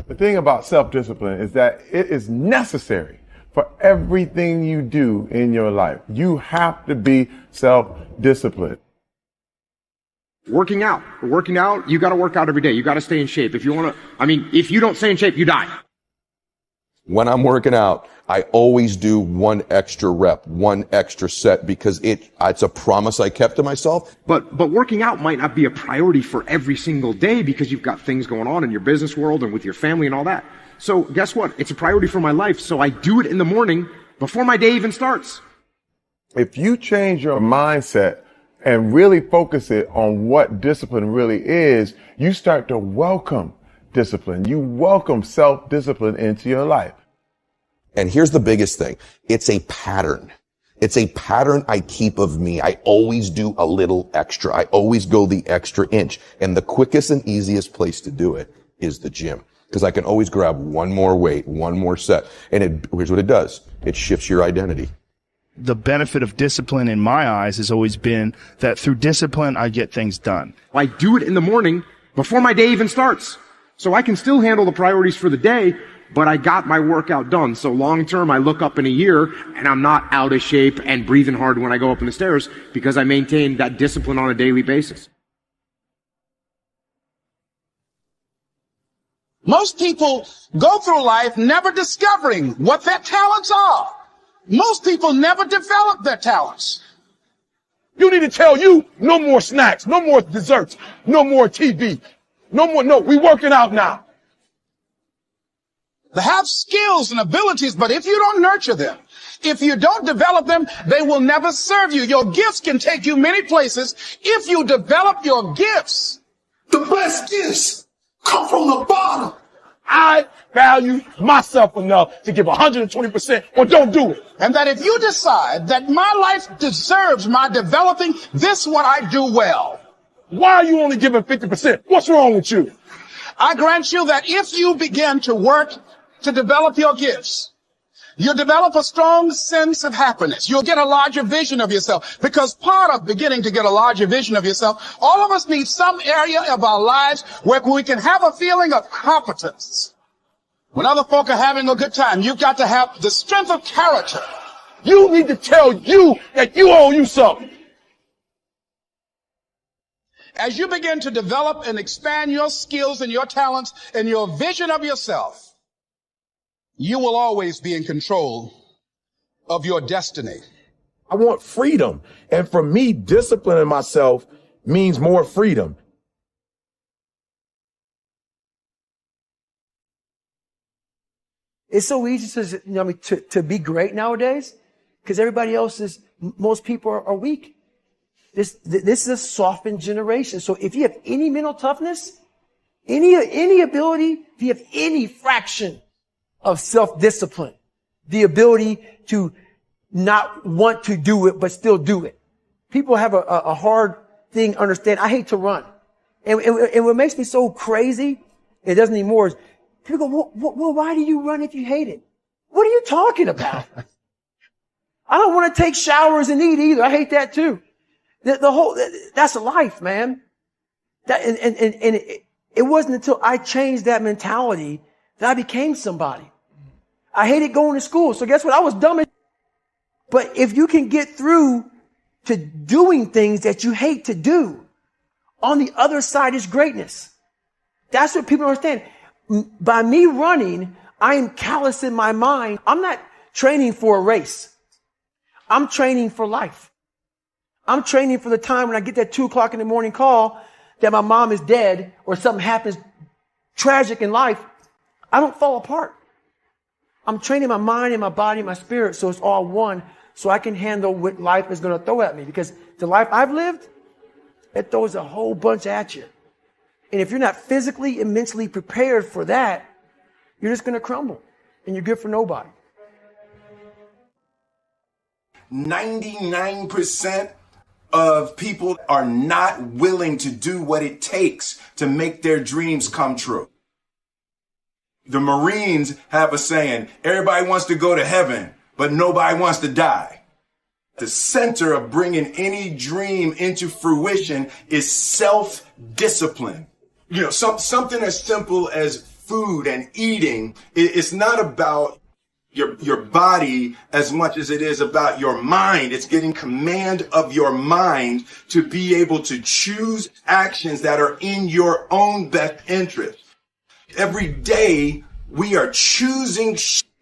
The thing about self-discipline is that it is necessary for everything you do in your life. You have to be self-disciplined. Working out, you got to work out every day. You got to stay in shape. If you don't stay in shape, you die. When I'm working out, I always do one extra rep, one extra set, because it's a promise I kept to myself. But working out might not be a priority for every single day because you've got things going on in your business world and with your family and all that. So guess what? It's a priority for my life. So I do it in the morning before my day even starts. If you change your mindset and really focus it on what discipline really is, you start to welcome discipline. You welcome self-discipline into your life. And here's the biggest thing. It's a pattern. It's a pattern I keep of me. I always do a little extra. I always go the extra inch. And the quickest and easiest place to do it is the gym. Because I can always grab one more weight, one more set. And here's what it does. It shifts your identity. The benefit of discipline in my eyes has always been that through discipline, I get things done. I do it in the morning before my day even starts. So I can still handle the priorities for the day, but I got my workout done. So long term, I look up in a year and I'm not out of shape and breathing hard when I go up in the stairs because I maintain that discipline on a daily basis. Most people go through life never discovering what their talents are. Most people never develop their talents. You need to tell you no more snacks, no more desserts, no more TV, we working out now. They have skills and abilities, but if you don't nurture them, if you don't develop them, they will never serve you. Your gifts can take you many places if you develop your gifts. The best gifts come from the bottom. I value myself enough to give 120% or don't do it. And that if you decide that my life deserves my developing, this what I do well. Why are you only giving 50%? What's wrong with you? I grant you that if you begin to work to develop your gifts, you'll develop a strong sense of happiness. You'll get a larger vision of yourself. Because part of beginning to get a larger vision of yourself, all of us need some area of our lives where we can have a feeling of competence. When other folk are having a good time, you've got to have the strength of character. You need to tell you that you owe you something. As you begin to develop and expand your skills and your talents and your vision of yourself, you will always be in control of your destiny. I want freedom. And for me, disciplining myself means more freedom. It's so easy to be great nowadays because most people are weak. This is a softened generation. So if you have any mental toughness, any ability, if you have any fraction of self-discipline, the ability to not want to do it, but still do it. People have a hard thing understand. I hate to run. And what makes me so crazy, it doesn't anymore, is people go, well, why do you run if you hate it? What are you talking about? I don't want to take showers and eat either. I hate that too. That's life, man. It wasn't until I changed that mentality that I became somebody. I hated going to school. So guess what? I was dumb. But if you can get through to doing things that you hate to do, on the other side is greatness. That's what people understand. By me running, I am callous in my mind. I'm not training for a race. I'm training for life. I'm training for the time when I get that 2:00 in the morning call that my mom is dead or something happens tragic in life. I don't fall apart. I'm training my mind and my body and my spirit so it's all one, so I can handle what life is going to throw at me. Because the life I've lived, it throws a whole bunch at you. And if you're not physically and mentally prepared for that, you're just going to crumble and you're good for nobody. 99% of people are not willing to do what it takes to make their dreams come true. The Marines have a saying, everybody wants to go to heaven, but nobody wants to die. The center of bringing any dream into fruition is self-discipline. Something as simple as food and eating, it's not about your body as much as it is about your mind. It's getting command of your mind to be able to choose actions that are in your own best interest. Every day we are choosing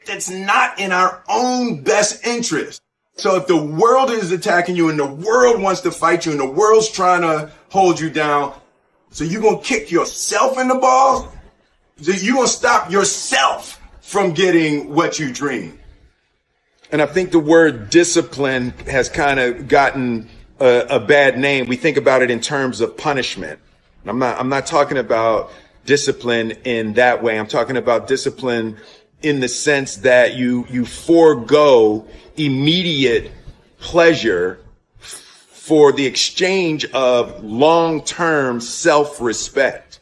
that's not in our own best interest. So if the world is attacking you and the world wants to fight you and the world's trying to hold you down, so you're going to kick yourself in the balls? So you're going to stop yourself from getting what you dream. And I think the word discipline has kind of gotten a bad name. We think about it in terms of punishment. I'm not talking about discipline in that way. I'm talking about discipline in the sense that you forego immediate pleasure for the exchange of long-term self-respect.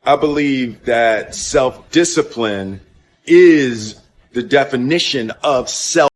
I believe that self-discipline is the definition of self